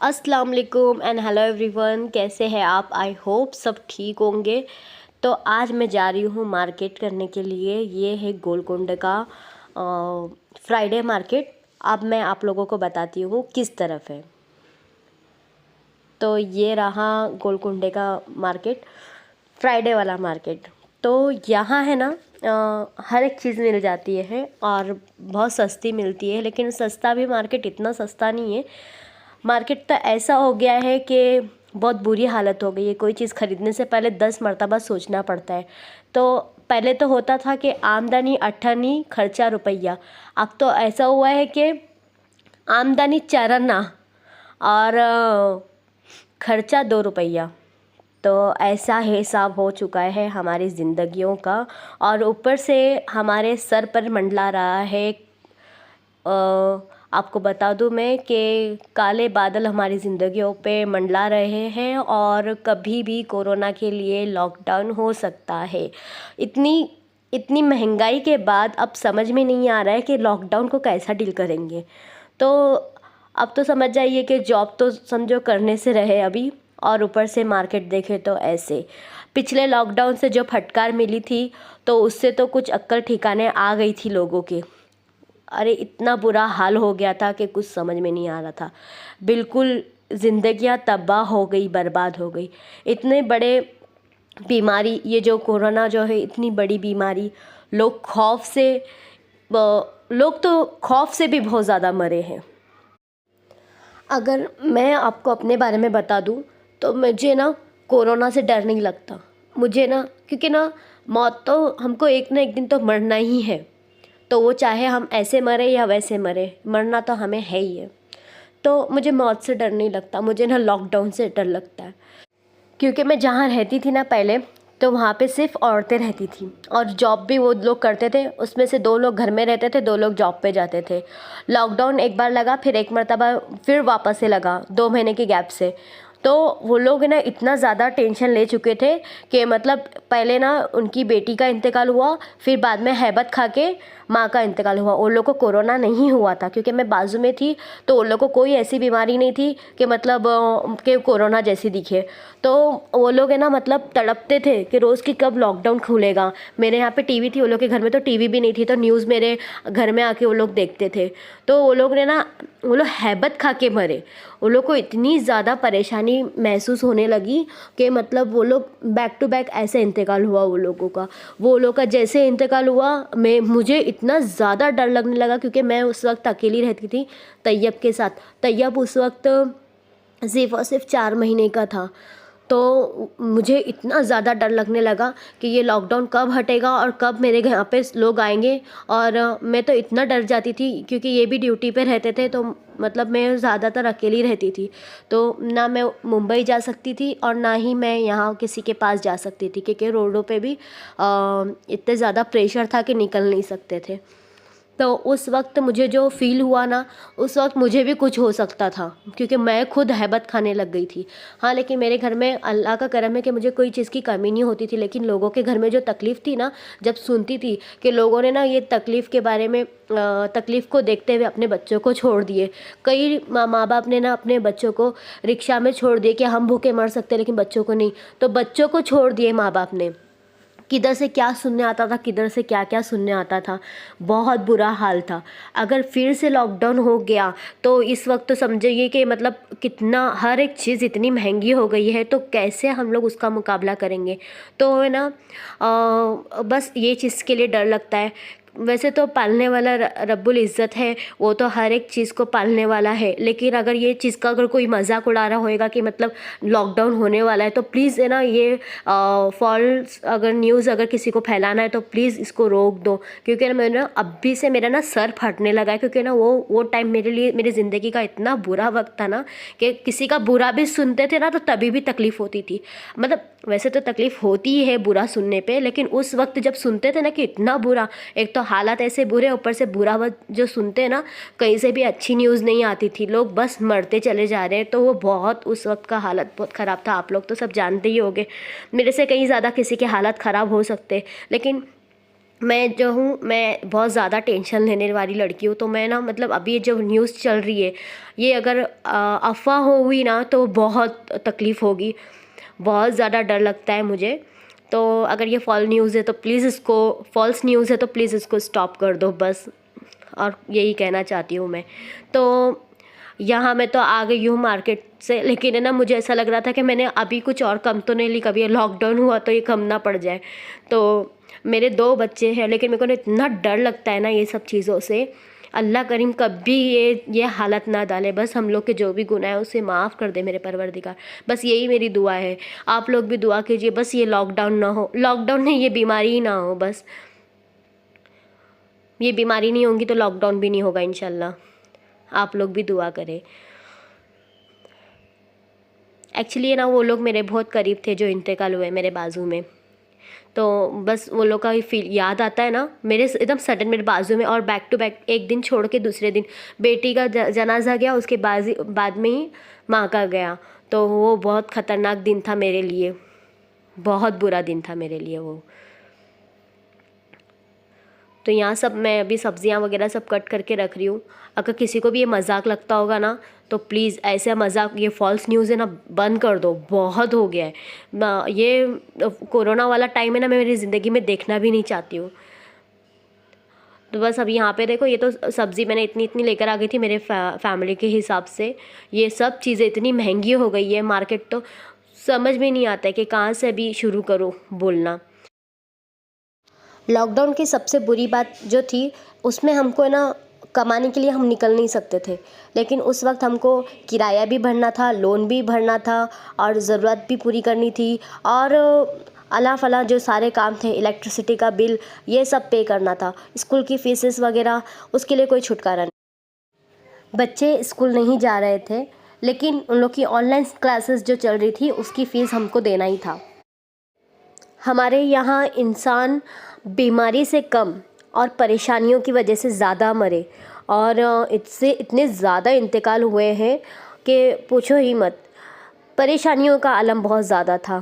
अस्सलाम वालेकुम and hello everyone, कैसे हैं आप? आई होप सब ठीक होंगे। तो आज मैं जा रही हूँ मार्केट करने के लिए। ये है गोलकुंड का फ्राइडे मार्केट। अब मैं आप लोगों को बताती हूँ किस तरफ है। तो ये रहा गोलकुंडे का मार्केट, फ्राइडे वाला मार्केट। तो यहाँ है ना, हर एक चीज़ मिल जाती है और बहुत सस्ती मिलती है। लेकिन सस्ता भी मार्केट इतना सस्ता नहीं है। मार्केट तो ऐसा हो गया है कि बहुत बुरी हालत हो गई है। कोई चीज़ खरीदने से पहले 10 मरतबा सोचना पड़ता है। तो पहले तो होता था कि आमदनी अठन्नी खर्चा रुपया। अब तो ऐसा हुआ है कि आमदनी चरना और खर्चा 2 रुपया। तो ऐसा हिसाब हो चुका है हमारी ज़िंदगियों का। और ऊपर से हमारे सर पर मंडला रहा है, आपको बता दूं मैं कि काले बादल हमारी ज़िंदगियों पे मंडला रहे हैं और कभी भी कोरोना के लिए लॉकडाउन हो सकता है। इतनी इतनी महंगाई के बाद अब समझ में नहीं आ रहा है कि लॉकडाउन को कैसा डील करेंगे। तो अब तो समझ जाइए कि जॉब तो समझो करने से रहे अभी, और ऊपर से मार्केट देखे तो ऐसे। पिछले लॉकडाउन से जो फटकार मिली थी तो उससे तो कुछ अक्ल ठिकाने आ गई थी लोगों के। अरे इतना बुरा हाल हो गया था कि कुछ समझ में नहीं आ रहा था। बिल्कुल ज़िंदगियां तबाह हो गई, बर्बाद हो गई। इतने बड़े बीमारी, ये जो कोरोना जो है इतनी बड़ी बीमारी, लोग खौफ से लोग तो खौफ से भी बहुत ज़्यादा मरे हैं। अगर मैं आपको अपने बारे में बता दूं तो मुझे ना कोरोना से डर नहीं लगता। मुझे ना, क्योंकि ना मौत तो हमको एक ना एक दिन तो मरना ही है। तो वो चाहे हम ऐसे मरे या वैसे मरे, मरना तो हमें है ही है। तो मुझे मौत से डर नहीं लगता, मुझे ना लॉकडाउन से डर लगता है। क्योंकि मैं जहाँ रहती थी ना पहले, तो वहाँ पे सिर्फ औरतें रहती थी और जॉब भी वो लोग करते थे। उसमें से 2 लोग घर में रहते थे, 2 लोग जॉब पे जाते थे। लॉकडाउन एक बार लगा, फिर एक मरतबा फिर वापस से लगा 2 महीने के गैप से। तो वो लोग ना इतना ज़्यादा टेंशन ले चुके थे कि मतलब पहले ना उनकी बेटी का इंतकाल हुआ, फिर बाद में हैबत खा के माँ का इंतकाल हुआ। उन लोग को कोरोना नहीं हुआ था क्योंकि मैं बाजू में थी, तो उन लोग को कोई ऐसी बीमारी नहीं थी कि मतलब कि कोरोना जैसी दिखे। तो वो लोग है ना मतलब तड़पते थे कि रोज़ की कब लॉकडाउन खुलेगा। मेरे यहाँ पे टीवी थी, वो लोग के घर में तो टीवी भी नहीं थी, तो न्यूज़ मेरे घर में आके वो लोग देखते थे। तो वो लोग ने ना, वो लोग हैबत खा के मरे। वो लोग को इतनी ज़्यादा परेशानी महसूस होने लगी कि मतलब वो लोग बैक टू बैक ऐसे इंतकाल हुआ वो लोगों का। वो लोग का जैसे इंतकाल हुआ, मुझे इतना ज़्यादा डर लगने लगा क्योंकि मैं उस वक्त अकेली रहती थी तैयब के साथ। तैयब उस वक्त सिर्फ और सिर्फ 4 महीने का था। तो मुझे इतना ज़्यादा डर लगने लगा कि ये लॉकडाउन कब हटेगा और कब मेरे यहाँ पे लोग आएंगे। और मैं तो इतना डर जाती थी क्योंकि ये भी ड्यूटी पे रहते थे, तो मतलब मैं ज़्यादातर अकेली रहती थी। तो ना मैं मुंबई जा सकती थी और ना ही मैं यहाँ किसी के पास जा सकती थी क्योंकि रोडों पे भी इतने ज़्यादा प्रेशर था कि निकल नहीं सकते थे। तो उस वक्त मुझे जो फ़ील हुआ ना, उस वक्त मुझे भी कुछ हो सकता था क्योंकि मैं खुद हैबत खाने लग गई थी। हाँ, लेकिन मेरे घर में अल्लाह का करम है कि मुझे कोई चीज़ की कमी नहीं होती थी। लेकिन लोगों के घर में जो तकलीफ़ थी ना, जब सुनती थी कि लोगों ने ना ये तकलीफ़ के बारे में, तकलीफ़ को देखते हुए अपने बच्चों को छोड़ दिए। कई माँ बाप ने ना अपने बच्चों को रिक्शा में छोड़ दिए कि हम भूखे मर सकते हैं लेकिन बच्चों को नहीं। तो बच्चों को छोड़ दिए माँ बाप ने। किधर से क्या सुनने आता था, किधर से क्या क्या सुनने आता था। बहुत बुरा हाल था। अगर फिर से लॉकडाउन हो गया तो इस वक्त तो समझिए कि मतलब कितना हर एक चीज़ इतनी महंगी हो गई है, तो कैसे हम लोग उसका मुकाबला करेंगे। तो है ना, बस ये चीज़ के लिए डर लगता है। वैसे तो पालने वाला रब्बुल इज़्ज़त है, वो तो हर एक चीज़ को पालने वाला है। लेकिन अगर ये चीज़ का अगर कोई मजाक उड़ा रहा होएगा कि मतलब लॉकडाउन होने वाला है, तो प्लीज़ है ना ये फॉल्स अगर न्यूज़ अगर किसी को फैलाना है तो प्लीज़ इसको रोक दो। क्योंकि ना मैंने ना अभी से मेरा ना सर फटने लगा है क्योंकि ना वो टाइम मेरे लिए, मेरी ज़िंदगी का इतना बुरा वक्त था ना कि किसी का बुरा भी सुनते थे ना तो तभी भी तकलीफ़ होती थी। मतलब वैसे तो तकलीफ़ होती ही है बुरा सुनने पे, लेकिन उस वक्त जब सुनते थे ना कि इतना बुरा, एक तो हालात ऐसे बुरे, ऊपर से बुरा वक्त जो सुनते हैं ना, कहीं से भी अच्छी न्यूज़ नहीं आती थी, लोग बस मरते चले जा रहे हैं। तो वो बहुत, उस वक्त का हालत बहुत ख़राब था। आप लोग तो सब जानते ही होंगे, मेरे से कहीं ज़्यादा किसी के हालत ख़राब हो सकते। लेकिन मैं जो हूँ, मैं बहुत ज़्यादा टेंशन लेने वाली लड़की हूँ। तो मैं ना मतलब अभी ये जो न्यूज़ चल रही है, ये अगर अफ़वाह हो हुई ना तो बहुत तकलीफ़ होगी। बहुत ज़्यादा डर लगता है मुझे। तो अगर ये फ़ॉल्स न्यूज़ है तो प्लीज़ इसको स्टॉप कर दो बस। और यही कहना चाहती हूँ मैं। तो यहाँ मैं तो आ गई हूँ मार्केट से, लेकिन है ना मुझे ऐसा लग रहा था कि मैंने अभी कुछ और कम तो नहीं ली, कभी ये लॉकडाउन हुआ तो ये कम ना पड़ जाए। तो मेरे 2 बच्चे हैं, लेकिन मेरे को ना इतना डर लगता है ना ये सब चीज़ों से। अल्लाह करीम कभी ये हालत ना डाले, बस हम लोग के जो भी गुनाह है उसे माफ़ कर दे मेरे परवरदिगार। बस यही मेरी दुआ है। आप लोग भी दुआ कीजिए, बस ये लॉकडाउन ना हो, लॉकडाउन नहीं, ये बीमारी ही ना हो बस। ये बीमारी नहीं होगी तो लॉकडाउन भी नहीं होगा इंशाल्लाह। आप लोग भी दुआ करें। एक्चुअली ना वो लोग मेरे बहुत करीब थे जो इंतकाल हुए मेरे बाजू में। तो बस वो लोग का ही फील याद आता है ना, मेरे एकदम सडन मेरे बाजू में, और बैक टू बैक एक दिन छोड़ के दूसरे दिन बेटी का जनाजा गया, उसके बाद में ही माँ का गया। तो वो बहुत ख़तरनाक दिन था मेरे लिए, बहुत बुरा दिन था मेरे लिए वो। तो यहाँ सब मैं अभी सब्जियाँ वगैरह सब कट करके रख रही हूँ। अगर किसी को भी ये मजाक लगता होगा ना तो प्लीज़ ऐसे मजाक, ये फॉल्स न्यूज़ है ना, बंद कर दो, बहुत हो गया है। ये कोरोना वाला टाइम है ना, मैं मेरी ज़िंदगी में देखना भी नहीं चाहती हूँ। तो बस अभी यहाँ पे देखो, ये तो सब्ज़ी मैंने इतनी इतनी लेकर आ गई थी मेरे फैमिली के हिसाब से। ये सब चीज़ें इतनी महंगी हो गई है मार्केट, तो समझ में नहीं आता है कि कहाँ से अभी शुरू करूँ बोलना। लॉकडाउन की सबसे बुरी बात जो थी, उसमें हमको ना कमाने के लिए हम निकल नहीं सकते थे। लेकिन उस वक्त हमको किराया भी भरना था, लोन भी भरना था, और ज़रूरत भी पूरी करनी थी, और अला फला जो सारे काम थे, इलेक्ट्रिसिटी का बिल, ये सब पे करना था, स्कूल की फ़ीसेस वगैरह, उसके लिए कोई छुटकारा नहीं। बच्चे स्कूल नहीं जा रहे थे, लेकिन उन लोग की ऑनलाइन क्लासेस जो चल रही थी उसकी फ़ीस हमको देना ही था। हमारे यहाँ इंसान बीमारी से कम और परेशानियों की वजह से ज़्यादा मरे, और इससे इतने ज़्यादा इंतकाल हुए हैं कि पूछो ही मत। परेशानियों का आलम बहुत ज़्यादा था।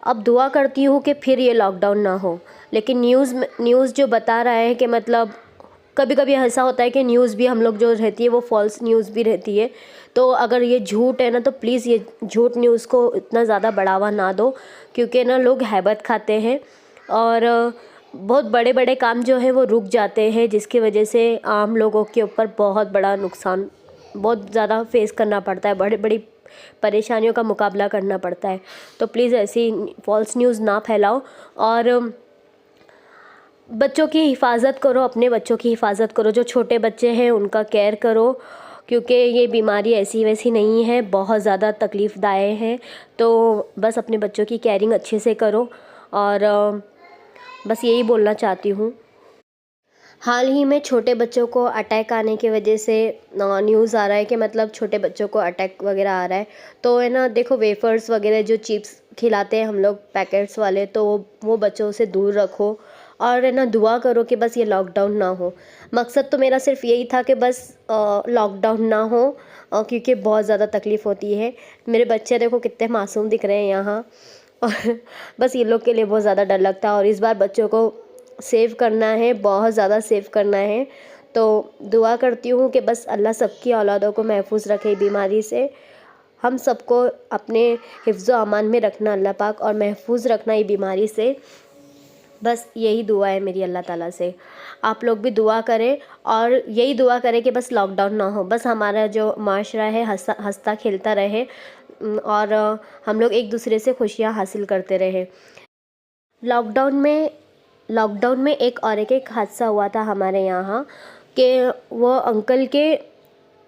अब दुआ करती हूँ कि फिर ये लॉकडाउन ना हो। लेकिन न्यूज़ जो बता रहा है कि मतलब कभी कभी ऐसा होता है कि न्यूज़ भी हम लोग जो रहती है वो फॉल्स न्यूज़ भी रहती है। तो अगर ये झूठ है ना तो प्लीज़ ये झूठ न्यूज़ को इतना ज़्यादा बढ़ावा ना दो, क्योंकि ना लोग हैबत खाते हैं, और बहुत बड़े बड़े काम जो है वो रुक जाते हैं, जिसकी वजह से आम लोगों के ऊपर बहुत बड़ा नुकसान, बहुत ज़्यादा फेस करना पड़ता है, बड़ी बड़ी परेशानियों का मुकाबला करना पड़ता है। तो प्लीज़ ऐसी फॉल्स न्यूज़ ना फैलाओ, और बच्चों की हिफाजत करो, अपने बच्चों की हिफाजत करो, जो छोटे बच्चे हैं उनका केयर करो, क्योंकि ये बीमारी ऐसी वैसी नहीं है, बहुत ज़्यादा तकलीफ़दायक है। तो बस अपने बच्चों की केयरिंग अच्छे से करो, और बस यही बोलना चाहती हूँ। हाल ही में छोटे बच्चों को अटैक आने की वजह से न्यूज़ आ रहा है कि मतलब छोटे बच्चों को अटैक वगैरह आ रहा है। तो है ना, देखो वेफ़र्स वगैरह जो चिप्स खिलाते हैं हम लोग पैकेट्स वाले, तो वो बच्चों से दूर रखो, और है ना दुआ करो कि बस ये लॉकडाउन ना हो। मकसद तो मेरा सिर्फ यही था कि बस लॉकडाउन ना हो, क्योंकि बहुत ज़्यादा तकलीफ़ होती है। मेरे बच्चे देखो कितने मासूम दिख रहे हैं यहाँ, और बस ये लोग के लिए बहुत ज़्यादा डर लगता है, और इस बार बच्चों को सेव करना है, बहुत ज़्यादा सेव करना है। तो दुआ करती हूँ कि बस अल्लाह सबकी औलादों को महफूज रखे बीमारी से, हम सबको अपने हिफ्ज़ व अमान में रखना अल्लाह पाक, और महफूज रखना ये बीमारी से। बस यही दुआ है मेरी अल्लाह ताला से। आप लोग भी दुआ करें, और यही दुआ करें कि बस लॉकडाउन ना हो, बस हमारा जो माशरा है हंसता खेलता रहे, और हम लोग एक दूसरे से खुशियाँ हासिल करते रहें। लॉकडाउन में एक हादसा हुआ था हमारे यहाँ, कि वो अंकल के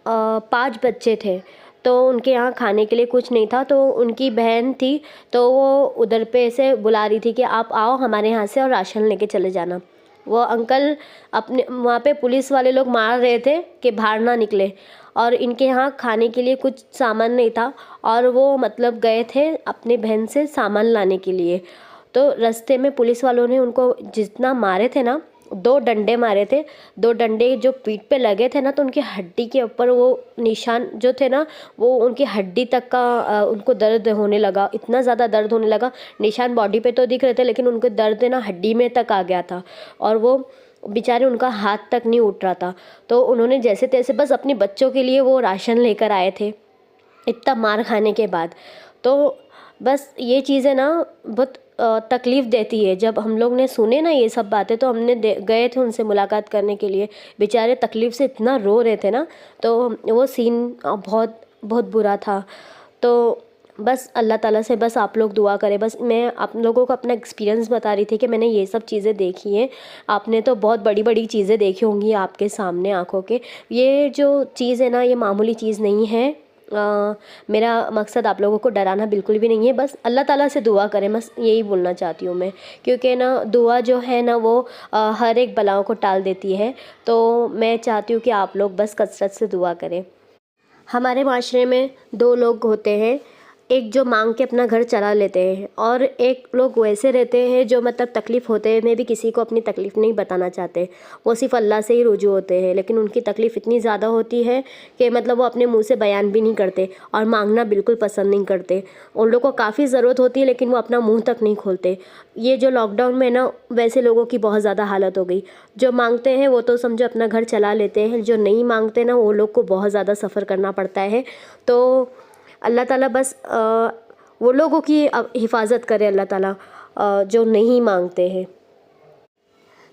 5 बच्चे थे। तो उनके यहाँ खाने के लिए कुछ नहीं था, तो उनकी बहन थी, तो वो उधर पे से बुला रही थी कि आप आओ हमारे यहाँ से और राशन लेके चले जाना। वो अंकल अपने वहाँ पे पुलिस वाले लोग मार रहे थे कि बाहर ना निकले, और इनके यहाँ खाने के लिए कुछ सामान नहीं था, और वो मतलब गए थे अपने बहन से सामान लाने के लिए। तो रास्ते में पुलिस वालों ने उनको जितना मारे थे ना, 2 डंडे मारे थे। 2 डंडे जो पीठ पे लगे थे ना, तो उनकी हड्डी के ऊपर वो निशान जो थे ना, वो उनकी हड्डी तक का उनको दर्द होने लगा, इतना ज़्यादा दर्द होने लगा। निशान बॉडी पे तो दिख रहे थे, लेकिन उनको दर्द ना हड्डी में तक आ गया था, और वो बेचारे उनका हाथ तक नहीं उठ रहा था। तो उन्होंने जैसे तैसे बस अपने बच्चों के लिए वो राशन लेकर आए थे, इतना मार खाने के बाद। तो बस ये चीज़ें ना बहुत तकलीफ़ देती है। जब हम लोग ने सुने ना ये सब बातें, तो हमने गए थे उनसे मुलाकात करने के लिए। बेचारे तकलीफ़ से इतना रो रहे थे ना, तो वो सीन बहुत बहुत बुरा था। तो बस अल्लाह ताला से बस आप लोग दुआ करें। बस मैं आप लोगों को अपना एक्सपीरियंस बता रही थी कि मैंने ये सब चीज़ें देखी हैं। आपने तो बहुत बड़ी बड़ी चीज़ें देखी होंगी आपके सामने आंखों के। ये जो चीज़ है ना, ये मामूली चीज़ नहीं है। मेरा मकसद आप लोगों को डराना बिल्कुल भी नहीं है। बस अल्लाह ताला से दुआ करें, बस यही बोलना चाहती हूँ मैं। क्योंकि ना दुआ जो है ना, वो हर एक बलाओं को टाल देती है। तो मैं चाहती हूँ कि आप लोग बस कसरत से दुआ करें। हमारे माशरे में 2 लोग होते हैं, एक जो मांग के अपना घर चला लेते हैं, और एक लोग वैसे रहते हैं जो मतलब तकलीफ़ होते में भी किसी को अपनी तकलीफ़ नहीं बताना चाहते। वो सिर्फ़ अल्लाह से ही रुजू होते हैं, लेकिन उनकी तकलीफ़ इतनी ज़्यादा होती है कि मतलब वो अपने मुंह से बयान भी नहीं करते, और मांगना बिल्कुल पसंद नहीं करते। उन लोगों को काफ़ी ज़रूरत होती है, लेकिन वो अपना मुँह तक नहीं खोलते। ये जो लॉकडाउन में ना, वैसे लोगों की बहुत ज़्यादा हालत हो गई। जो मांगते हैं वो तो समझो अपना घर चला लेते हैं, जो नहीं मांगते ना, वो लोग को बहुत ज़्यादा सफ़र करना पड़ता है। तो अल्लाह ताला बस वो लोगों की हिफाजत करे अल्लाह ताला, जो नहीं मांगते हैं,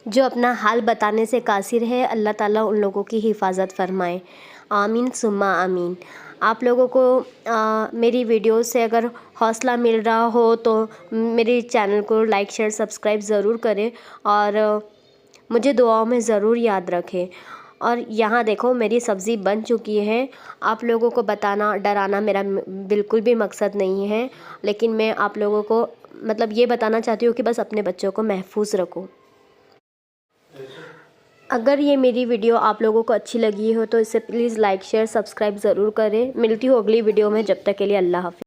जो अपना हाल बताने से कासिर है। अल्लाह ताला उन लोगों की हिफाजत फरमाए। आमीन सुम्मा आमीन। आप लोगों को मेरी वीडियो से अगर हौसला मिल रहा हो तो मेरे चैनल को लाइक शेयर सब्सक्राइब ज़रूर करें, और मुझे दुआओं में ज़रूर याद रखें। और यहाँ देखो मेरी सब्ज़ी बन चुकी है। आप लोगों को बताना डराना मेरा बिल्कुल भी मकसद नहीं है, लेकिन मैं आप लोगों को मतलब ये बताना चाहती हूँ कि बस अपने बच्चों को महफूज रखो। अगर ये मेरी वीडियो आप लोगों को अच्छी लगी हो तो इसे प्लीज़ लाइक शेयर सब्सक्राइब ज़रूर करें। मिलती हूँ अगली वीडियो में, जब तक के लिए अल्लाह हाफ़िज़।